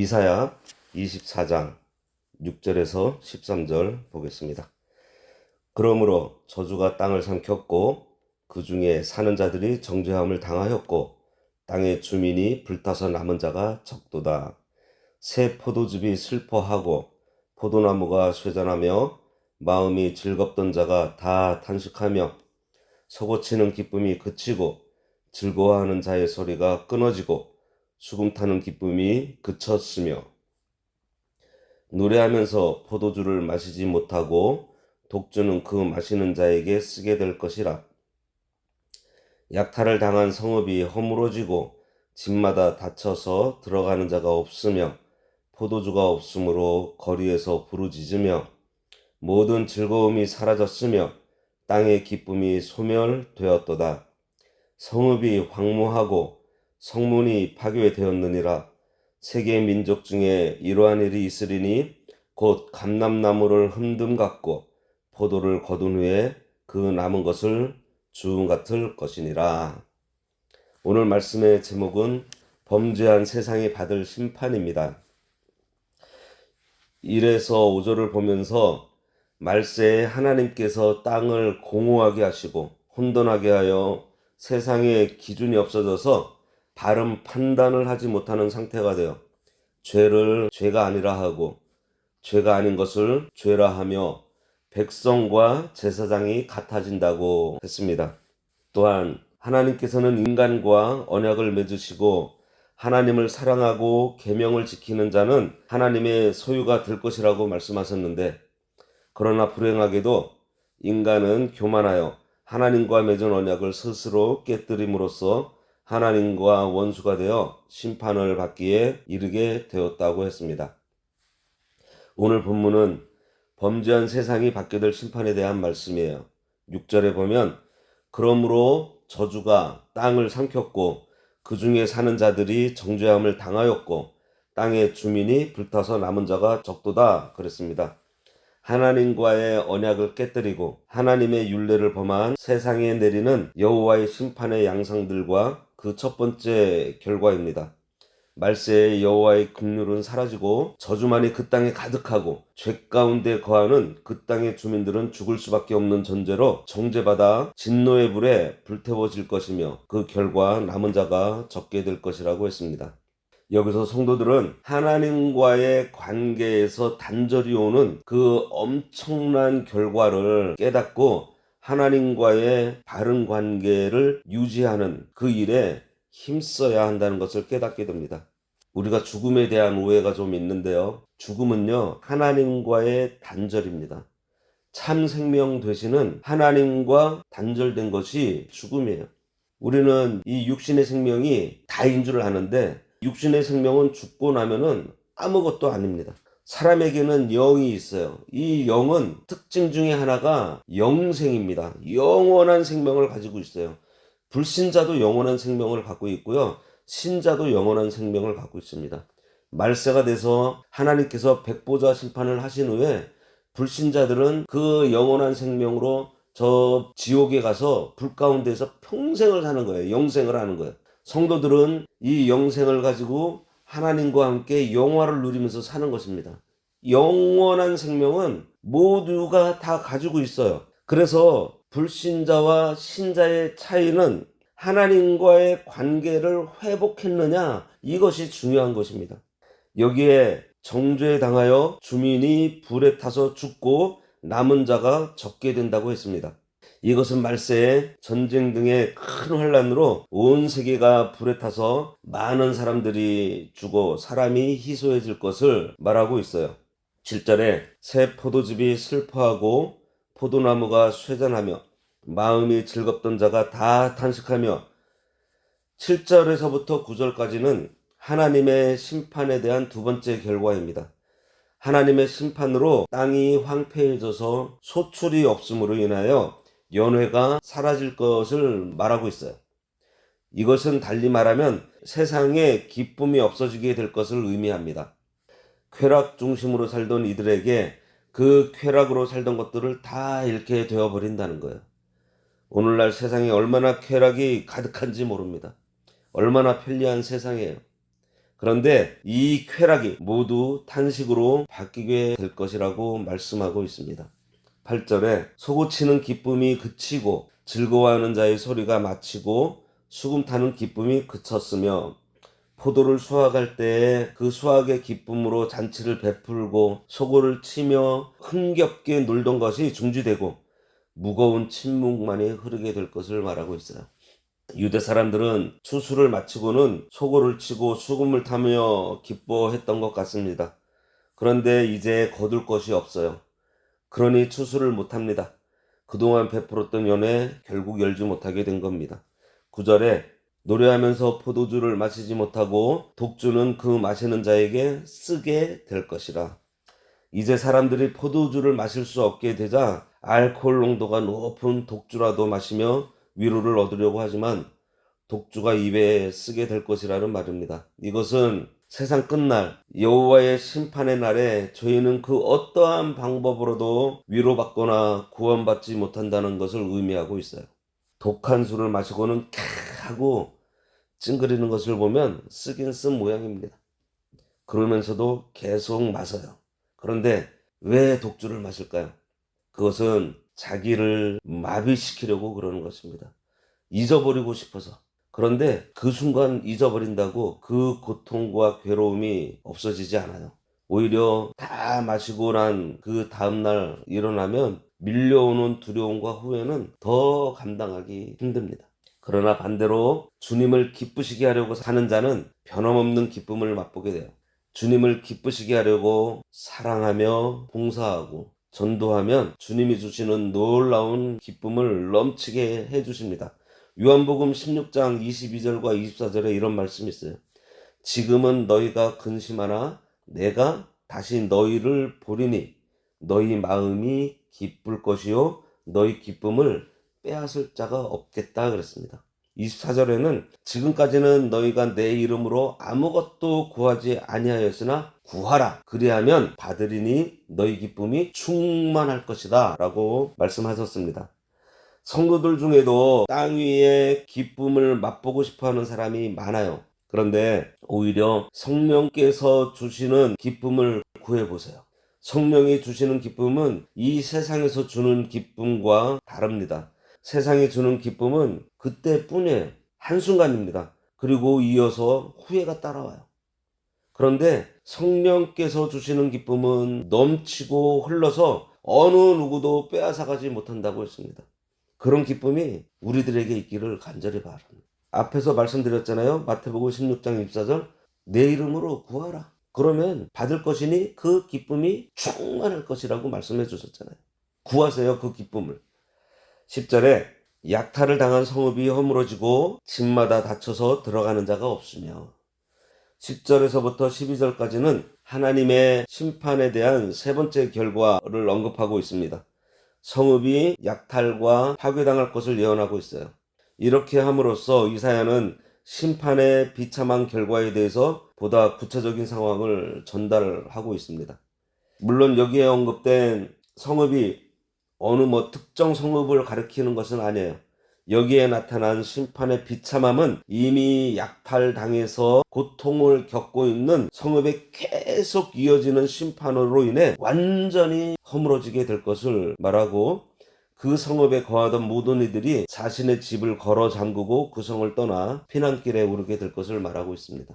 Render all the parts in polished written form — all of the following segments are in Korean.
이사야 24장 6절에서 13절 보겠습니다. 그러므로 저주가 땅을 삼켰고 그 중에 사는 자들이 정죄함을 당하였고 땅의 주민이 불타서 남은 자가 적도다. 새 포도즙이 슬퍼하고 포도나무가 쇠잔하며 마음이 즐겁던 자가 다 탄식하며 서고치는 기쁨이 그치고 즐거워하는 자의 소리가 끊어지고 수금 타는 기쁨이 그쳤으며 노래하면서 포도주를 마시지 못하고 독주는 그 마시는 자에게 쓰게 될 것이라. 약탈을 당한 성읍이 허물어지고 집마다 닫혀서 들어가는 자가 없으며 포도주가 없으므로 거리에서 부르짖으며 모든 즐거움이 사라졌으며 땅의 기쁨이 소멸되었도다. 성읍이 황무하고 성문이 파괴되었느니라. 세계 민족 중에 이러한 일이 있으리니 곧 감람나무를 흠듬 갖고 포도를 거둔 후에 그 남은 것을 주음 같을 것이니라. 오늘 말씀의 제목은 범죄한 세상이 받을 심판입니다. 1에서 5절을 보면서 말세에 하나님께서 땅을 공허하게 하시고 혼돈하게 하여 세상에 기준이 없어져서 바른 판단을 하지 못하는 상태가 되어 죄를 죄가 아니라 하고 죄가 아닌 것을 죄라 하며 백성과 제사장이 같아진다고 했습니다. 또한 하나님께서는 인간과 언약을 맺으시고 하나님을 사랑하고 계명을 지키는 자는 하나님의 소유가 될 것이라고 말씀하셨는데, 그러나 불행하게도 인간은 교만하여 하나님과 맺은 언약을 스스로 깨뜨림으로써 하나님과 원수가 되어 심판을 받기에 이르게 되었다고 했습니다. 오늘 본문은 범죄한 세상이 받게 될 심판에 대한 말씀이에요. 6절에 보면 그러므로 저주가 땅을 삼켰고 그 중에 사는 자들이 정죄함을 당하였고 땅의 주민이 불타서 남은 자가 적도다 그랬습니다. 하나님과의 언약을 깨뜨리고 하나님의 율례를 범한 세상에 내리는 여호와의 심판의 양상들과 그 첫 번째 결과입니다. 말세에 여호와의 긍휼은 사라지고 저주만이 그 땅에 가득하고 죄 가운데 거하는 그 땅의 주민들은 죽을 수밖에 없는 전제로 정죄받아 진노의 불에 불태워질 것이며 그 결과 남은 자가 적게 될 것이라고 했습니다. 여기서 성도들은 하나님과의 관계에서 단절이 오는 그 엄청난 결과를 깨닫고 하나님과의 바른 관계를 유지하는 그 일에 힘써야 한다는 것을 깨닫게 됩니다. 우리가 죽음에 대한 오해가 좀 있는데요. 죽음은요, 하나님과의 단절입니다. 참 생명 되시는 하나님과 단절된 것이 죽음이에요. 우리는 이 육신의 생명이 다인 줄 아는데 육신의 생명은 죽고 나면은 아무것도 아닙니다. 사람에게는 영이 있어요. 이 영은 특징 중에 하나가 영생입니다. 영원한 생명을 가지고 있어요. 불신자도 영원한 생명을 갖고 있고요. 신자도 영원한 생명을 갖고 있습니다. 말세가 돼서 하나님께서 백보자 심판을 하신 후에 불신자들은 그 영원한 생명으로 저 지옥에 가서 불 가운데서 평생을 사는 거예요. 영생을 하는 거예요. 성도들은 이 영생을 가지고 하나님과 함께 영화를 누리면서 사는 것입니다. 영원한 생명은 모두가 다 가지고 있어요. 그래서 불신자와 신자의 차이는 하나님과의 관계를 회복했느냐, 이것이 중요한 것입니다. 여기에 정죄당하여 주민이 불에 타서 죽고 남은 자가 적게 된다고 했습니다. 이것은 말세에 전쟁 등의 큰 환란으로 온 세계가 불에 타서 많은 사람들이 죽어 사람이 희소해질 것을 말하고 있어요. 7절에 새 포도즙이 슬퍼하고 포도나무가 쇠잔하며 마음이 즐겁던 자가 다 탄식하며, 7절에서부터 9절까지는 하나님의 심판에 대한 두 번째 결과입니다. 하나님의 심판으로 땅이 황폐해져서 소출이 없음으로 인하여 연회가 사라질 것을 말하고 있어요. 이것은 달리 말하면 세상에 기쁨이 없어지게 될 것을 의미합니다. 쾌락 중심으로 살던 이들에게 그 쾌락으로 살던 것들을 다 잃게 되어버린다는 거예요. 오늘날 세상에 얼마나 쾌락이 가득한지 모릅니다. 얼마나 편리한 세상이에요. 그런데 이 쾌락이 모두 탄식으로 바뀌게 될 것이라고 말씀하고 있습니다. 8절에 소고치는 기쁨이 그치고 즐거워하는 자의 소리가 마치고 수금 타는 기쁨이 그쳤으며 포도를 수확할 때에 그 수확의 기쁨으로 잔치를 베풀고 소고를 치며 흥겹게 놀던 것이 중지되고 무거운 침묵만이 흐르게 될 것을 말하고 있어요. 유대 사람들은 추수를 마치고는 소고를 치고 수금을 타며 기뻐했던 것 같습니다. 그런데 이제 거둘 것이 없어요. 그러니 추수를 못합니다. 그동안 베풀었던 연회 결국 열지 못하게 된 겁니다. 9절에 노래하면서 포도주를 마시지 못하고 독주는 그 마시는 자에게 쓰게 될 것이라. 이제 사람들이 포도주를 마실 수 없게 되자 알코올 농도가 높은 독주라도 마시며 위로를 얻으려고 하지만 독주가 입에 쓰게 될 것이라는 말입니다. 이것은 세상 끝날 여호와의 심판의 날에 저희는 그 어떠한 방법으로도 위로받거나 구원받지 못한다는 것을 의미하고 있어요. 독한 술을 마시고는 캬 하고 찡그리는 것을 보면 쓰긴 쓴 모양입니다. 그러면서도 계속 마셔요. 그런데 왜 독주를 마실까요? 그것은 자기를 마비시키려고 그러는 것입니다. 잊어버리고 싶어서. 그런데 그 순간 잊어버린다고 그 고통과 괴로움이 없어지지 않아요. 오히려 다 마시고 난 그 다음날 일어나면 밀려오는 두려움과 후회는 더 감당하기 힘듭니다. 그러나 반대로 주님을 기쁘시게 하려고 사는 자는 변함없는 기쁨을 맛보게 돼요. 주님을 기쁘시게 하려고 사랑하며 봉사하고 전도하면 주님이 주시는 놀라운 기쁨을 넘치게 해주십니다. 요한복음 16장 22절과 24절에 이런 말씀이 있어요. 지금은 너희가 근심하나 내가 다시 너희를 보리니 너희 마음이 기쁠 것이요 너희 기쁨을 빼앗을 자가 없겠다 그랬습니다. 24절에는 지금까지는 너희가 내 이름으로 아무것도 구하지 아니하였으나 구하라 그리하면 받으리니 너희 기쁨이 충만할 것이다 라고 말씀하셨습니다. 성도들 중에도 땅 위에 기쁨을 맛보고 싶어하는 사람이 많아요. 그런데 오히려 성령께서 주시는 기쁨을 구해보세요. 성령이 주시는 기쁨은 이 세상에서 주는 기쁨과 다릅니다. 세상이 주는 기쁨은 그때뿐이에요. 한순간입니다. 그리고 이어서 후회가 따라와요. 그런데 성령께서 주시는 기쁨은 넘치고 흘러서 어느 누구도 빼앗아가지 못한다고 했습니다. 그런 기쁨이 우리들에게 있기를 간절히 바랍니다. 앞에서 말씀드렸잖아요. 마태복음 16장 24절 내 이름으로 구하라. 그러면 받을 것이니 그 기쁨이 충만할 것이라고 말씀해 주셨잖아요. 구하세요. 그 기쁨을. 10절에 약탈을 당한 성읍이 허물어지고 집마다 닫혀서 들어가는 자가 없으며 10절에서부터 12절까지는 하나님의 심판에 대한 세 번째 결과를 언급하고 있습니다. 성읍이 약탈과 파괴당할 것을 예언하고 있어요. 이렇게 함으로써 이사야는 심판의 비참한 결과에 대해서 보다 구체적인 상황을 전달하고 있습니다. 물론 여기에 언급된 성읍이 어느 특정 성읍을 가리키는 것은 아니에요. 여기에 나타난 심판의 비참함은 이미 약탈당해서 고통을 겪고 있는 성읍에 계속 이어지는 심판으로 인해 완전히 허물어지게 될 것을 말하고 그 성읍에 거하던 모든 이들이 자신의 집을 걸어 잠그고 그 성을 떠나 피난길에 오르게 될 것을 말하고 있습니다.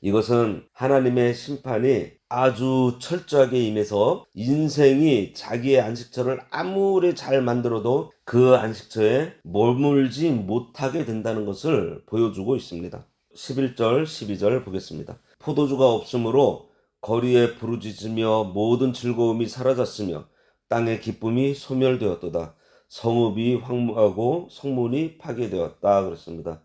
이것은 하나님의 심판이 아주 철저하게 임해서 인생이 자기의 안식처를 아무리 잘 만들어도 그 안식처에 머물지 못하게 된다는 것을 보여주고 있습니다. 11절, 12절 보겠습니다. 포도주가 없으므로 거리에 부르짖으며 모든 즐거움이 사라졌으며 땅의 기쁨이 소멸되었도다. 성읍이 황무하고 성문이 파괴되었다 그랬습니다.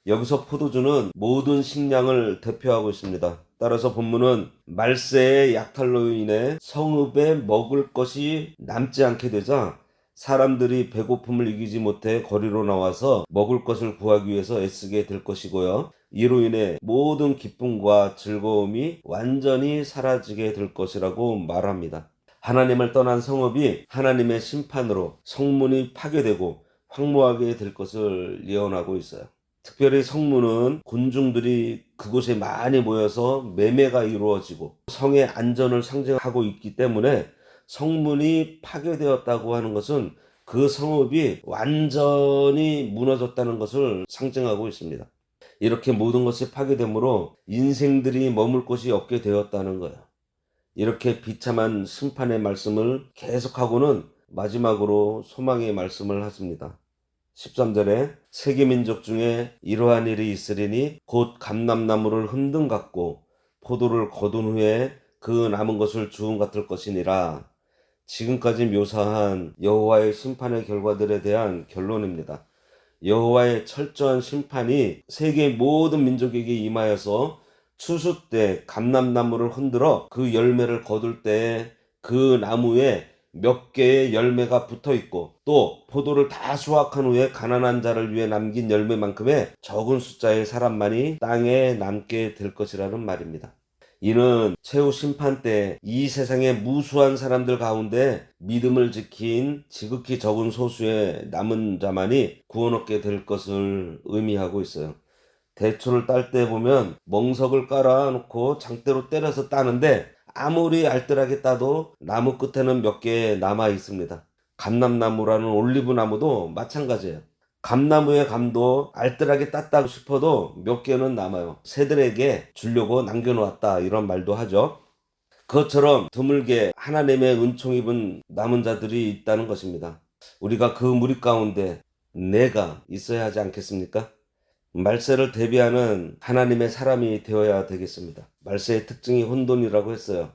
여기서 포도주는 모든 식량을 대표하고 있습니다. 따라서 본문은 말세의 약탈로 인해 성읍에 먹을 것이 남지 않게 되자 사람들이 배고픔을 이기지 못해 거리로 나와서 먹을 것을 구하기 위해서 애쓰게 될 것이고요. 이로 인해 모든 기쁨과 즐거움이 완전히 사라지게 될 것이라고 말합니다. 하나님을 떠난 성읍이 하나님의 심판으로 성문이 파괴되고 황무하게 될 것을 예언하고 있어요. 특별히 성문은 군중들이 그곳에 많이 모여서 매매가 이루어지고 성의 안전을 상징하고 있기 때문에 성문이 파괴되었다고 하는 것은 그 성읍이 완전히 무너졌다는 것을 상징하고 있습니다. 이렇게 모든 것이 파괴되므로 인생들이 머물 곳이 없게 되었다는 거예요. 이렇게 비참한 심판의 말씀을 계속하고는 마지막으로 소망의 말씀을 하십니다. 13절에 세계 민족 중에 이러한 일이 있으리니 곧 감람나무를 흔든 같고 포도를 거둔 후에 그 남은 것을 주운 같을 것이니라. 지금까지 묘사한 여호와의 심판의 결과들에 대한 결론입니다. 여호와의 철저한 심판이 세계 모든 민족에게 임하여서 추수 때 감람나무를 흔들어 그 열매를 거둘 때 그 나무에 몇 개의 열매가 붙어 있고 또 포도를 다 수확한 후에 가난한 자를 위해 남긴 열매만큼의 적은 숫자의 사람만이 땅에 남게 될 것이라는 말입니다. 이는 최후 심판 때 이 세상의 무수한 사람들 가운데 믿음을 지킨 지극히 적은 소수의 남은 자만이 구원 얻게 될 것을 의미하고 있어요. 대추를 딸 때 보면 멍석을 깔아놓고 장대로 때려서 따는데 아무리 알뜰하게 따도 나무 끝에는 몇 개 남아 있습니다. 감람나무라는 올리브 나무도 마찬가지예요. 감나무의 감도 알뜰하게 땄다고 싶어도 몇 개는 남아요. 새들에게 주려고 남겨놓았다 이런 말도 하죠. 그것처럼 드물게 하나님의 은총 입은 남은 자들이 있다는 것입니다. 우리가 그 무리 가운데 내가 있어야 하지 않겠습니까? 말세를 대비하는 하나님의 사람이 되어야 되겠습니다. 말세의 특징이 혼돈이라고 했어요.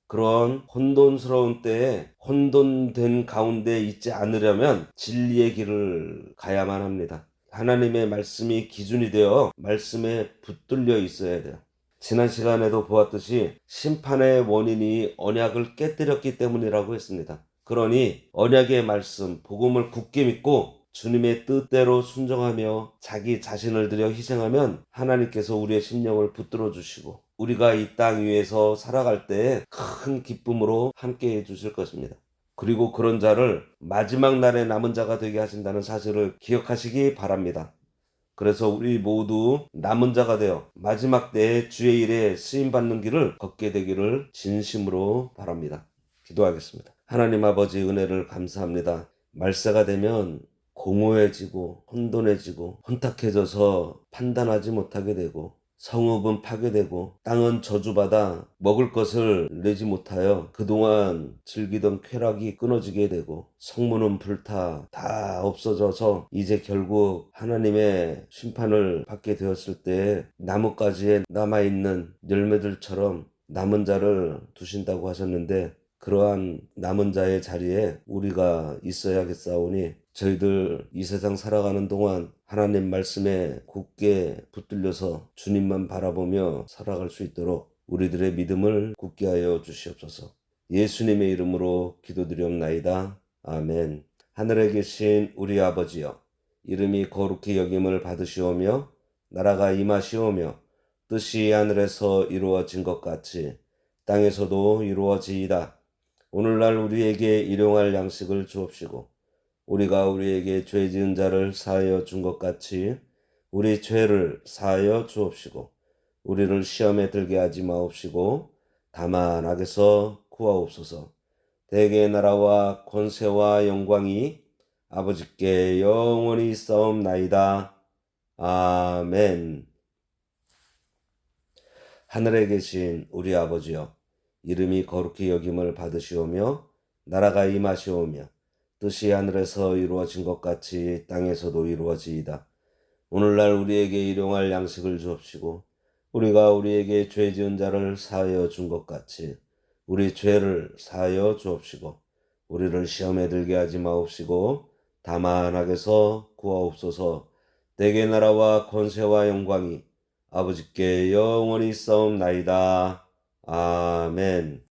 그런 혼돈스러운 때에 혼돈된 가운데 있지 않으려면 진리의 길을 가야만 합니다. 하나님의 말씀이 기준이 되어 말씀에 붙들려 있어야 돼요. 지난 시간에도 보았듯이 심판의 원인이 언약을 깨뜨렸기 때문이라고 했습니다. 그러니 언약의 말씀, 복음을 굳게 믿고 주님의 뜻대로 순종하며 자기 자신을 들여 희생하면 하나님께서 우리의 심령을 붙들어 주시고 우리가 이 땅 위에서 살아갈 때에 큰 기쁨으로 함께 해 주실 것입니다. 그리고 그런 자를 마지막 날에 남은 자가 되게 하신다는 사실을 기억하시기 바랍니다. 그래서 우리 모두 남은 자가 되어 마지막 때에 주의 일에 쓰임받는 길을 걷게 되기를 진심으로 바랍니다. 기도하겠습니다. 하나님 아버지 은혜를 감사합니다. 말세가 되면 공허해지고 혼돈해지고 혼탁해져서 판단하지 못하게 되고 성읍은 파괴되고 땅은 저주받아 먹을 것을 내지 못하여 그동안 즐기던 쾌락이 끊어지게 되고 성문은 불타 다 없어져서 이제 결국 하나님의 심판을 받게 되었을 때 나뭇가지에 남아있는 열매들처럼 남은 자를 두신다고 하셨는데 그러한 남은 자의 자리에 우리가 있어야겠사오니 저희들 이 세상 살아가는 동안 하나님 말씀에 굳게 붙들려서 주님만 바라보며 살아갈 수 있도록 우리들의 믿음을 굳게 하여 주시옵소서. 예수님의 이름으로 기도드리옵나이다. 아멘. 하늘에 계신 우리 아버지여, 이름이 거룩히 여김을 받으시오며 나라가 임하시오며 뜻이 하늘에서 이루어진 것 같이 땅에서도 이루어지이다. 오늘날 우리에게 일용할 양식을 주옵시고 우리가 우리에게 죄 지은 자를 사하여 준 것 같이 우리 죄를 사하여 주옵시고 우리를 시험에 들게 하지 마옵시고 다만 악에서 구하옵소서. 대개의 나라와 권세와 영광이 아버지께 영원히 있사옵나이다. 아멘. 하늘에 계신 우리 아버지여, 이름이 거룩히 여김을 받으시오며 나라가 임하시오며 뜻이 하늘에서 이루어진 것 같이 땅에서도 이루어지이다. 오늘날 우리에게 일용할 양식을 주옵시고 우리가 우리에게 죄 지은 자를 사하여 준 것 같이 우리 죄를 사하여 주옵시고 우리를 시험에 들게 하지 마옵시고 다만 악에서 구하옵소서. 대개 나라와 권세와 영광이 아버지께 영원히 있사옵나이다. 아멘.